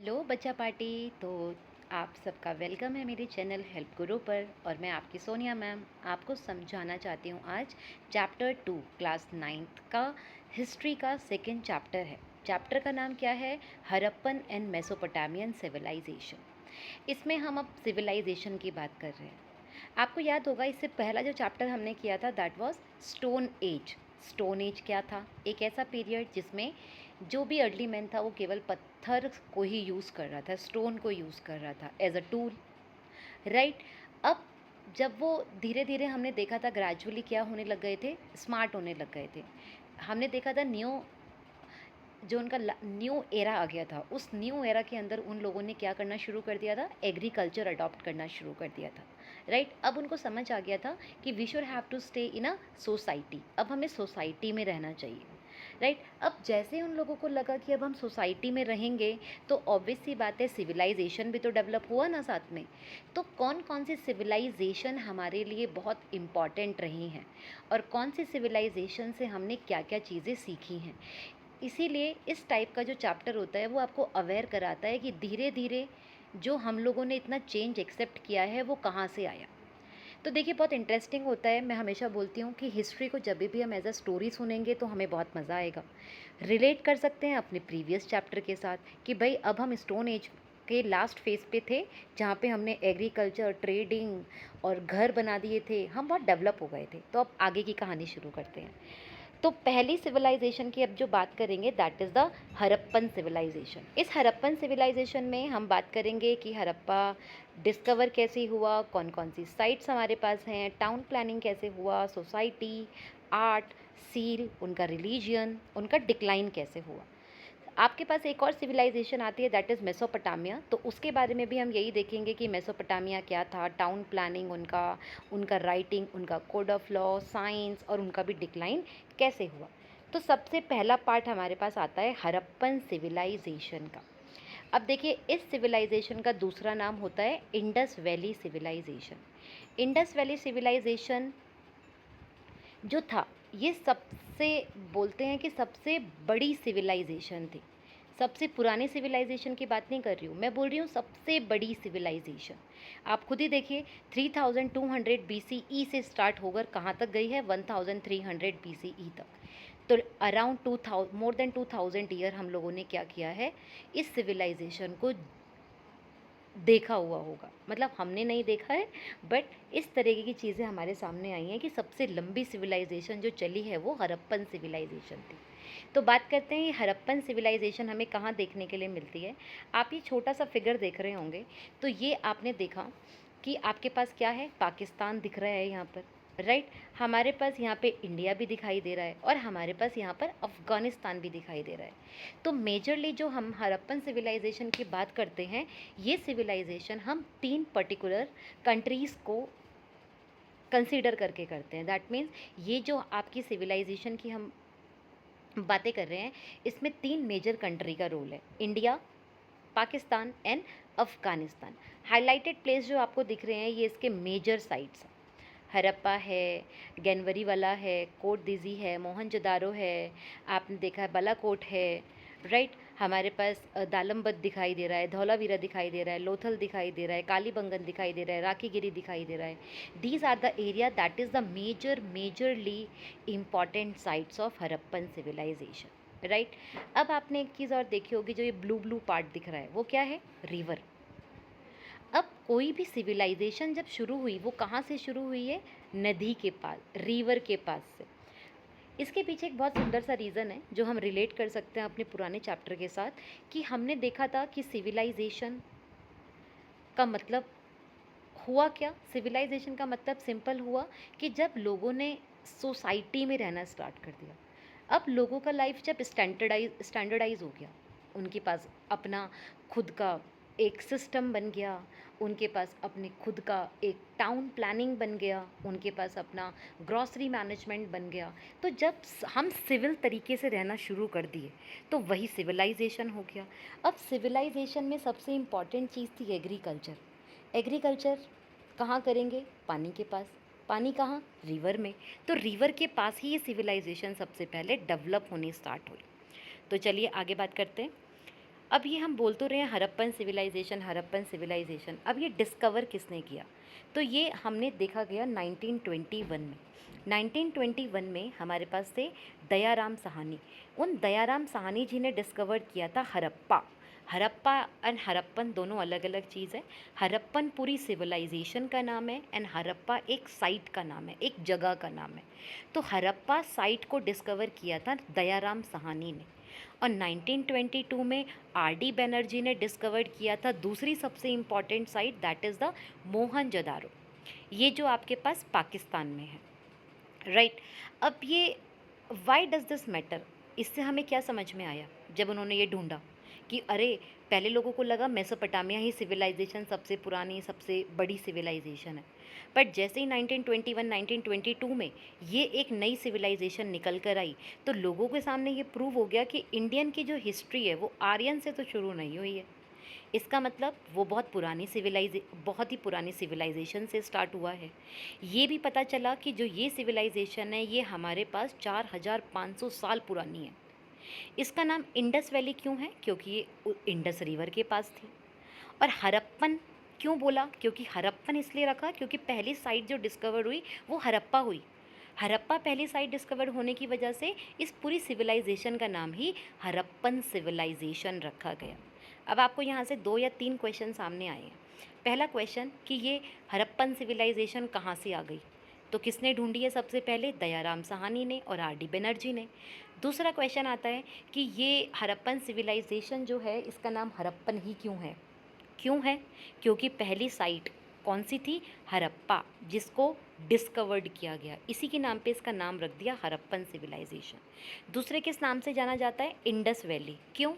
Hello बच्चा party. तो आप सबका वेलकम है मेरे चैनल हेल्प गुरु पर। और मैं आपकी सोनिया मैम आपको समझाना चाहती हूँ आज चैप्टर 2 क्लास 9th का हिस्ट्री का सेकंड चैप्टर है। चैप्टर का नाम क्या है? Harappan and Mesopotamian civilisation. इसमें हम अब सिविलाइजेशन की बात कर रहे हैं। आपको याद होगा इससे पहला जो चैप्टर हमने किया था that was stone age. Stone age क्या था? एक ऐसा पीरियड जिसमें जो भी अर्ली मैन था वो केवल पत्थर को ही यूज़ कर रहा था, स्टोन को यूज़ कर रहा था एज अ टूल, राइट। अब जब वो धीरे धीरे हमने देखा था ग्रेजुअली क्या होने लग गए थे, स्मार्ट होने लग गए थे। हमने देखा था जो उनका न्यू एरा आ गया था, उस न्यू एरा के अंदर उन लोगों ने क्या करना शुरू कर दिया था? एग्रीकल्चर अडॉप्ट करना शुरू कर दिया था, राइट। अब उनको समझ आ गया था कि we should have to stay in a society. अब हमें सोसाइटी में रहना चाहिए, राइट। अब जैसे उन लोगों को लगा कि अब हम सोसाइटी में रहेंगे तो ऑब्वियस सी बात है सिविलाइजेशन भी तो डेवलप हुआ ना साथ में। तो कौन कौन सी सिविलाइजेशन हमारे लिए बहुत इम्पॉर्टेंट रही हैं और कौन सी सिविलाइजेशन से हमने क्या क्या चीज़ें सीखी हैं। इसीलिए इस टाइप का जो चैप्टर होता है वो आपको अवेयर कराता है कि धीरे धीरे जो हम लोगों ने इतना चेंज एक्सेप्ट किया है वो कहाँ से आया। तो देखिए बहुत इंटरेस्टिंग होता है। मैं हमेशा बोलती हूँ कि हिस्ट्री को जब भी हम एज अ स्टोरी सुनेंगे तो हमें बहुत मज़ा आएगा। रिलेट कर सकते हैं अपने प्रीवियस चैप्टर के साथ कि भाई अब हम स्टोन एज के लास्ट फेज पे थे जहाँ पे हमने एग्रीकल्चर, ट्रेडिंग और घर बना दिए थे, हम बहुत डेवलप हो गए थे। तो अब आगे की कहानी शुरू करते हैं। तो पहली सिविलाइजेशन की अब जो बात करेंगे that is the Harappan civilisation. इस हरप्पन सिविलाइजेशन में हम बात करेंगे कि हरप्पा डिस्कवर कैसे हुआ, कौन कौन सी साइट्स हमारे पास हैं, टाउन प्लानिंग कैसे हुआ, सोसाइटी, आर्ट, सील, उनका रिलीजियन, उनका डिक्लाइन कैसे हुआ। आपके पास एक और सिविलाइजेशन आती है दैट इज़ मेसोपोटामिया। तो उसके बारे में भी हम यही देखेंगे कि मेसोपोटामिया क्या था, टाउन प्लानिंग उनका, उनका राइटिंग, उनका कोड ऑफ लॉ, साइंस और उनका भी डिक्लाइन कैसे हुआ। तो सबसे पहला पार्ट हमारे पास आता है हरप्पन सिविलाइजेशन का। अब देखिए इस सिविलाइजेशन का दूसरा नाम होता है Indus Valley civilisation. Indus Valley civilisation जो था ये सबसे बोलते हैं कि सबसे बड़ी सिविलाइजेशन थी। सबसे पुराने सिविलाइजेशन की बात नहीं कर रही हूँ, मैं बोल रही हूँ सबसे बड़ी सिविलाइजेशन। आप खुद ही देखिए 3200 BCE से स्टार्ट होकर कहाँ तक गई है, 1300 BCE तक। तो अराउंड 2000, मोर देन 2000 ईयर हम लोगों ने क्या किया है, इस सिविलाइजेशन को देखा हुआ होगा। मतलब हमने नहीं देखा है बट इस तरीके की चीज़ें हमारे सामने आई हैं कि सबसे लंबी सिविलाइजेशन जो चली है वो हरप्पन सिविलाइजेशन थी। तो बात करते हैं ये हरप्पन सिविलाइजेशन हमें कहाँ देखने के लिए मिलती है। आप ये छोटा सा फिगर देख रहे होंगे तो ये आपने देखा कि आपके पास क्या है, पाकिस्तान दिख रहा है यहाँ पर, राइट। हमारे पास यहाँ पे इंडिया भी दिखाई दे रहा है और हमारे पास यहाँ पर अफ़गानिस्तान भी दिखाई दे रहा है। तो मेजरली जो हम हरप्पन सिविलाइजेशन की बात करते हैं, ये सिविलाइजेशन हम 3 पर्टिकुलर कंट्रीज़ को कंसीडर करके करते हैं। दैट मीन्स ये जो आपकी सिविलाइजेशन की हम बातें कर रहे हैं इसमें 3 मेजर कंट्री का रोल है, India, Pakistan and Afghanistan. Highlighted place जो आपको दिख रहे हैं ये इसके मेजर साइट्स हैं। हरप्पा है, गैनवरी वाला है, कोट दिज़ी है, मोहनजोदारो है, आपने देखा है बालाकोट है, राइट। हमारे पास दालमबद दिखाई दे रहा है, धौलावीरा दिखाई दे रहा है, लोथल दिखाई दे रहा है, कालीबंगन दिखाई दे रहा है, राखीगिरी दिखाई दे रहा है। These are the area that is the majorly important sites of Harappan civilisation, right. अब आपने एक चीज़ और देखी होगी, जो ये ब्लू ब्लू पार्ट दिख रहा है वो क्या है, रिवर। अब कोई भी सिविलाइजेशन जब शुरू हुई वो कहाँ से शुरू हुई है, नदी के पास, रिवर के पास से। इसके पीछे एक बहुत सुंदर सा रीज़न है जो हम रिलेट कर सकते हैं अपने पुराने चैप्टर के साथ, कि हमने देखा था कि सिविलाइजेशन का मतलब हुआ क्या। सिविलाइजेशन का मतलब सिंपल हुआ कि जब लोगों ने सोसाइटी में रहना स्टार्ट कर दिया। अब लोगों का लाइफ जब स्टैंडर्डाइज हो गया, उनके पास अपना खुद का एक सिस्टम बन गया, उनके पास अपने खुद का एक टाउन प्लानिंग बन गया, उनके पास अपना ग्रॉसरी मैनेजमेंट बन गया। तो जब हम सिविल तरीके से रहना शुरू कर दिए तो वही सिविलाइजेशन हो गया। अब सिविलाइजेशन में सबसे इम्पॉर्टेंट चीज़ थी एग्रीकल्चर। एग्रीकल्चर कहाँ करेंगे, पानी के पास। पानी कहाँ, रिवर में। तो रिवर के पास ही ये सिविलाइजेशन सबसे पहले डेवलप होनी स्टार्ट हुई। तो चलिए आगे बात करते हैं। अब ये हम बोल तो रहे हैं हड़प्पन सिविलाइजेशन, हड़प्पन सिविलाइजेशन, अब ये डिस्कवर किसने किया? तो ये हमने देखा गया 1921 में। 1921 में हमारे पास थे दयाराम साहनी। उन दयाराम साहनी जी ने डिस्कवर किया था हड़प्पा। हड़प्पा एंड हड़प्पन दोनों अलग अलग चीज़ है। हड़प्पन पूरी सिविलाइजेशन का नाम है एंड हड़प्पा एक साइट का नाम है, एक जगह का नाम है। तो हड़प्पा साइट को डिस्कवर किया था दयाराम साहनी ने। और 1922 में आर.डी. बनर्जी ने डिस्कवर किया था दूसरी सबसे important site, that is the Mohenjodaro. ये जो आपके पास पाकिस्तान में है, राइट। अब ये वाई डज़ दिस मैटर, इससे हमें क्या समझ में आया जब उन्होंने ये ढूंढा कि अरे, पहले लोगों को लगा मेसोपोटामिया ही सिविलाइजेशन सबसे पुरानी सबसे बड़ी सिविलाइजेशन है, बट जैसे ही 1921 1922 में ये एक नई सिविलाइजेशन निकल कर आई, तो लोगों के सामने ये प्रूव हो गया कि इंडियन की जो हिस्ट्री है वो आर्यन से तो शुरू नहीं हुई है। इसका मतलब वो बहुत ही पुरानी सिविलाइजेशन से स्टार्ट हुआ है। ये भी पता चला कि जो ये सिविलाइजेशन है ये हमारे पास 4500 साल पुरानी है। इसका नाम इंडस वैली क्यों है? क्योंकि ये इंडस रिवर के पास थी। और हड़प्पन क्यों बोला? क्योंकि हड़प्पन इसलिए रखा क्योंकि पहली साइट जो डिस्कवर हुई वो हड़प्पा हुई। हड़प्पा पहली साइट डिस्कवर होने की वजह से इस पूरी सिविलाइजेशन का नाम ही हड़प्पन सिविलाइजेशन रखा गया। अब आपको यहाँ से 2 या 3 क्वेश्चन सामने आए हैं। पहला क्वेश्चन कि ये हड़प्पन सिविलाइजेशन कहाँ से आ गई? तो किसने ढूंढी है? सबसे पहले दयाराम साहनी ने और आर.डी. बनर्जी ने। दूसरा क्वेश्चन आता है कि ये हड़प्पन सिविलाइजेशन जो है इसका नाम हड़प्पन ही क्यों है? क्यों है? क्योंकि पहली साइट कौन सी थी? हड़प्पा, जिसको डिस्कवर्ड किया गया, इसी के नाम पे इसका नाम रख दिया हड़प्पन सिविलाइजेशन। दूसरे किस नाम से जाना जाता है? Indus valley. क्यों?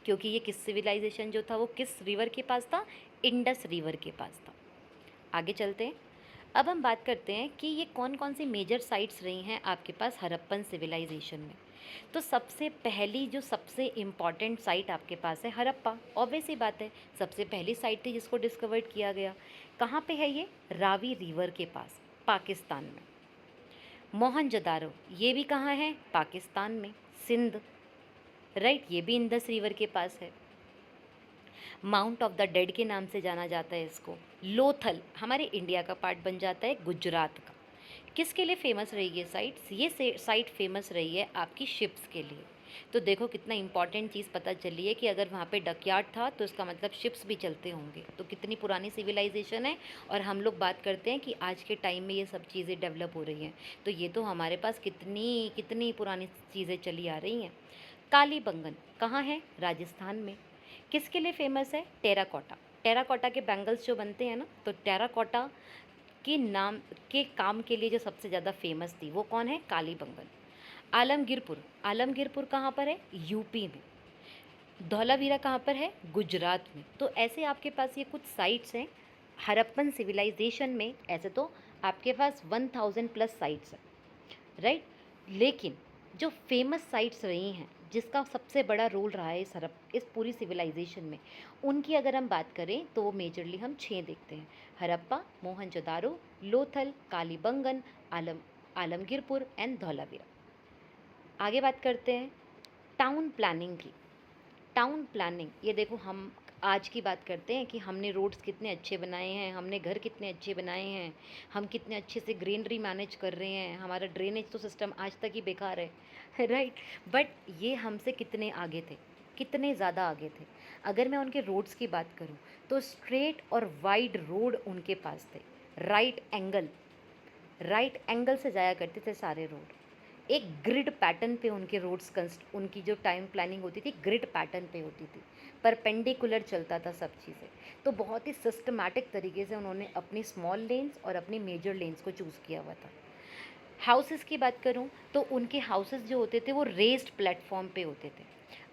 क्योंकि ये किस सिविलाइजेशन जो था वो किस रिवर के पास था? इंडस रिवर के पास था। आगे चलते हैं। अब हम बात करते हैं कि ये कौन कौन सी मेजर साइट्स रही हैं आपके पास हड़प्पन सिविलाइजेशन में। तो सबसे पहली जो सबसे इम्पॉर्टेंट साइट आपके पास है हड़प्पा। ऑब्वियस ही बात है, सबसे पहली साइट थी जिसको डिस्कवर्ड किया गया। कहाँ पे है ये? रावी रिवर के पास, पाकिस्तान में। मोहनजोदारो, ये भी कहाँ है? पाकिस्तान में, सिंध, राइट, ये भी इंडस रिवर के पास है। माउंट ऑफ द डेड के नाम से जाना जाता है इसको। लोथल हमारे इंडिया का पार्ट बन जाता है, गुजरात का। किसके लिए फेमस रही ये साइट्स? ये साइट फेमस रही है आपकी शिप्स के लिए। तो देखो कितना इंपॉर्टेंट चीज़ पता चली है कि अगर वहाँ पे डकयार्ड था तो इसका मतलब शिप्स भी चलते होंगे। तो कितनी पुरानी सिविलाइजेशन है। और हम लोग बात करते हैं कि आज के टाइम में ये सब चीज़ें डेवलप हो रही हैं, तो ये तो हमारे पास कितनी कितनी पुरानी चीज़ें चली आ रही हैं। कालीबंगन कहाँ है? राजस्थान में। किसके लिए फेमस है? टेराकोटा। टेराकोटा के बैंगल्स जो बनते हैं ना, तो टेराकोटा के नाम के काम के लिए जो सबसे ज़्यादा फेमस थी वो कौन है? कालीबंगन। आलमगीरपुर, आलमगीरपुर कहाँ पर है? यूपी में। धौलावीरा कहाँ पर है? गुजरात में। तो ऐसे आपके पास ये कुछ साइट्स हैं हड़प्पन सिविलाइजेशन में। ऐसे तो आपके पास 1000 प्लस साइट्स हैं, राइट। लेकिन जो फेमस साइट्स रही हैं जिसका सबसे बड़ा रोल रहा है इस पूरी सिविलाइजेशन में, उनकी अगर हम बात करें तो वो मेजरली हम 6 देखते हैं। हड़प्पा, मोहनजोदारो, लोथल, कालीबंगन, आलमगीरपुर एंड धौलावीरा। आगे बात करते हैं टाउन प्लानिंग की। टाउन प्लानिंग, ये देखो हम आज की बात करते हैं कि हमने रोड्स कितने अच्छे बनाए हैं, हमने घर कितने अच्छे बनाए हैं, हम कितने अच्छे से ग्रीनरी मैनेज कर रहे हैं, हमारा ड्रेनेज तो सिस्टम आज तक ही बेकार है राइट। बट ये हमसे कितने आगे थे, कितने ज़्यादा आगे थे। अगर मैं उनके रोड्स की बात करूँ तो स्ट्रेट और वाइड रोड उनके पास थे। राइट एंगल से जाया करते थे सारे रोड। एक ग्रिड पैटर्न पे उनके उनकी जो टाइम प्लानिंग होती थी ग्रिड पैटर्न पे होती थी, परपेंडिकुलर चलता था सब चीज़ें। तो बहुत ही सिस्टमैटिक तरीके से उन्होंने अपनी स्मॉल लेन्स और अपनी मेजर लेन्स को चूज़ किया हुआ था। हाउसेस की बात करूं तो उनके हाउसेस जो होते थे वो रेस्ड प्लेटफॉर्म पे होते थे।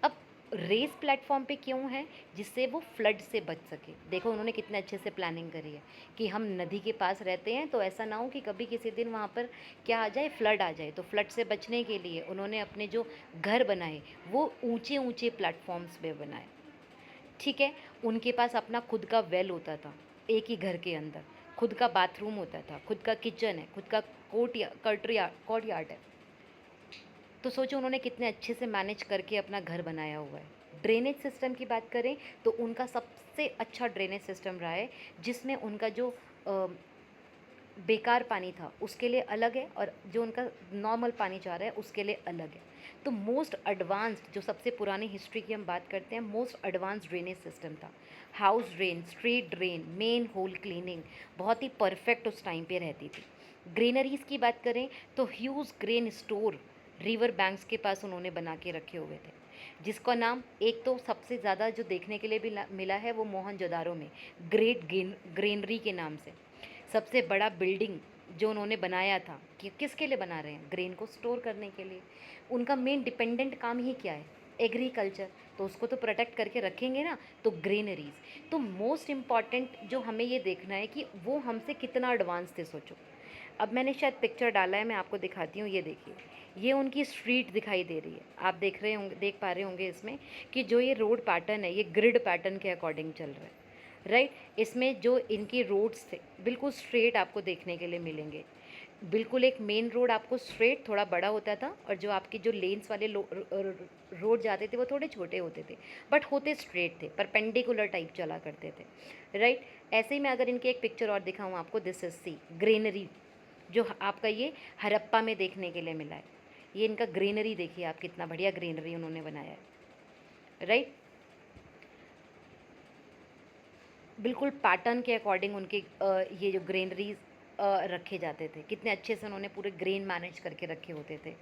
अब रेस प्लेटफॉर्म पे क्यों है? जिससे वो फ्लड से बच सके। देखो उन्होंने कितने अच्छे से प्लानिंग करी है कि हम नदी के पास रहते हैं तो ऐसा ना हो कि कभी किसी दिन वहाँ पर क्या आ जाए, फ्लड आ जाए। तो फ्लड से बचने के लिए उन्होंने अपने जो घर बनाए वो ऊंचे ऊंचे प्लेटफॉर्म्स पे बनाए, ठीक है। उनके पास अपना खुद का वेल होता था, एक ही घर के अंदर खुद का बाथरूम होता था, खुद का किचन है, खुद का कोर्ट यार्ड है। तो सोचो उन्होंने कितने अच्छे से मैनेज करके अपना घर बनाया हुआ है, ड्रेनेज सिस्टम की बात करें तो उनका सबसे अच्छा ड्रेनेज सिस्टम रहा है, जिसमें उनका जो बेकार पानी था उसके लिए अलग है और जो उनका नॉर्मल पानी जा रहा है उसके लिए अलग है। तो मोस्ट एडवांस्ड, जो सबसे पुरानी हिस्ट्री की हम बात करते हैं, मोस्ट एडवांस्ड ड्रेनेज सिस्टम था। House drain, street drain, main whole cleaning बहुत ही परफेक्ट उस टाइम पे रहती थी। ग्रेनरीज की बात करें तो huge grain store river banks के पास उन्होंने बना के रखे हुए थे, जिसका नाम एक तो सबसे ज़्यादा जो देखने के लिए भी मिला है वो मोहनजोदारो में ग्रेट ग्रेनरी के नाम से। सबसे बड़ा बिल्डिंग जो उन्होंने बनाया था, कि किसके लिए बना रहे हैं, ग्रेन को स्टोर करने के लिए। उनका मेन डिपेंडेंट काम ही क्या है, एग्रीकल्चर, तो उसको तो प्रोटेक्ट करके रखेंगे ना, तो ग्रेनरीज। तो मोस्ट इम्पॉर्टेंट जो हमें ये देखना है कि वो हमसे कितना एडवांस थे, सोचो। अब मैंने शायद पिक्चर डाला है, मैं आपको दिखाती हूँ, ये देखिए, ये उनकी स्ट्रीट दिखाई दे रही है, आप देख रहे होंगे, देख पा रहे होंगे इसमें कि जो ये रोड पैटर्न है ये ग्रिड पैटर्न के अकॉर्डिंग चल रहा है, राइट। इसमें जो इनकी रोड्स थे बिल्कुल स्ट्रेट आपको देखने के लिए मिलेंगे। बिल्कुल एक मेन रोड आपको स्ट्रेट थोड़ा बड़ा होता था, और जो आपकी जो लेन्स वाले रोड जाते थे वो थोड़े छोटे होते थे, बट होते स्ट्रेट थे, परपेंडिकुलर टाइप चला करते थे, राइट। ऐसे ही मैं अगर इनकी एक पिक्चर और दिखाऊँ आपको, दिस इज सी ग्रीनरी, जो आपका ये हरप्पा में देखने के लिए मिला है। ये इनका ग्रीनरी देखिए आप, कितना बढ़िया ग्रीनरी उन्होंने बनाया है, राइट। बिल्कुल पैटर्न के अकॉर्डिंग उनके ये जो ग्रेनरीज रखे जाते थे, कितने अच्छे से उन्होंने पूरे ग्रेन मैनेज करके रखे होते थे।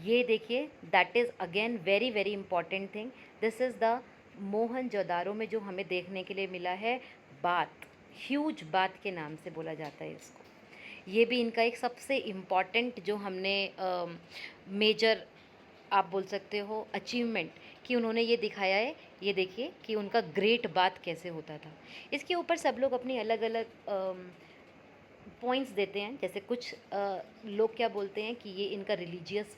ये देखिए, that is again very very important thing, this is the Mohenjodaro में जो हमें देखने के लिए मिला है बाथ, ह्यूज बाथ के नाम से बोला जाता है इसको। ये भी इनका एक सबसे इम्पॉर्टेंट जो हमने मेजर आप बोल सकते हो अचीवमेंट, कि उन्होंने ये दिखाया है। ये देखिए कि उनका ग्रेट बात कैसे होता था। इसके ऊपर सब लोग अपनी अलग अलग पॉइंट्स देते हैं, जैसे कुछ लोग क्या बोलते हैं कि ये इनका रिलीजियस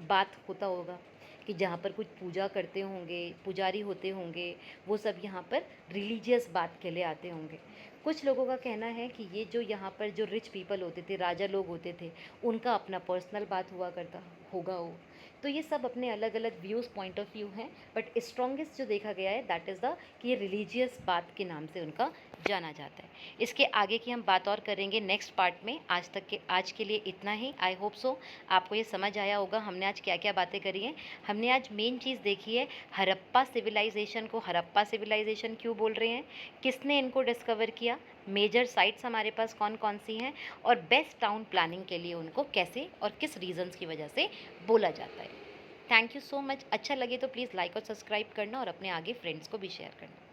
बात होता होगा, कि जहाँ पर कुछ पूजा करते होंगे, पुजारी होते होंगे, वो सब यहाँ पर रिलीजियस बात के लिए आते होंगे। कुछ लोगों का कहना है कि ये जो यहाँ पर जो रिच पीपल होते थे, राजा लोग होते थे, उनका अपना पर्सनल बात हुआ करता होगा वो। तो ये सब अपने अलग अलग व्यूज़, पॉइंट ऑफ व्यू हैं, बट स्ट्रॉन्गेस्ट जो देखा गया है दैट इज़ द कि ये रिलीजियस बात के नाम से उनका जाना जाता है। इसके आगे की हम बात और करेंगे नेक्स्ट पार्ट में। आज के लिए इतना ही। आई होप सो आपको ये समझ आया होगा हमने आज क्या क्या बातें करी हैं। हमने आज मेन चीज़ देखी है, हड़प्पा सिविलाइजेशन को हड़प्पा सिविलाइजेशन क्यों बोल रहे हैं, किसने इनको डिस्कवर किया, मेजर साइट्स हमारे पास कौन कौन सी हैं, और बेस्ट टाउन प्लानिंग के लिए उनको कैसे और किस रीजंस की वजह से बोला जाता है। Thank you so much. अच्छा लगे तो प्लीज़ लाइक और सब्सक्राइब करना और अपने आगे फ्रेंड्स को भी शेयर करना।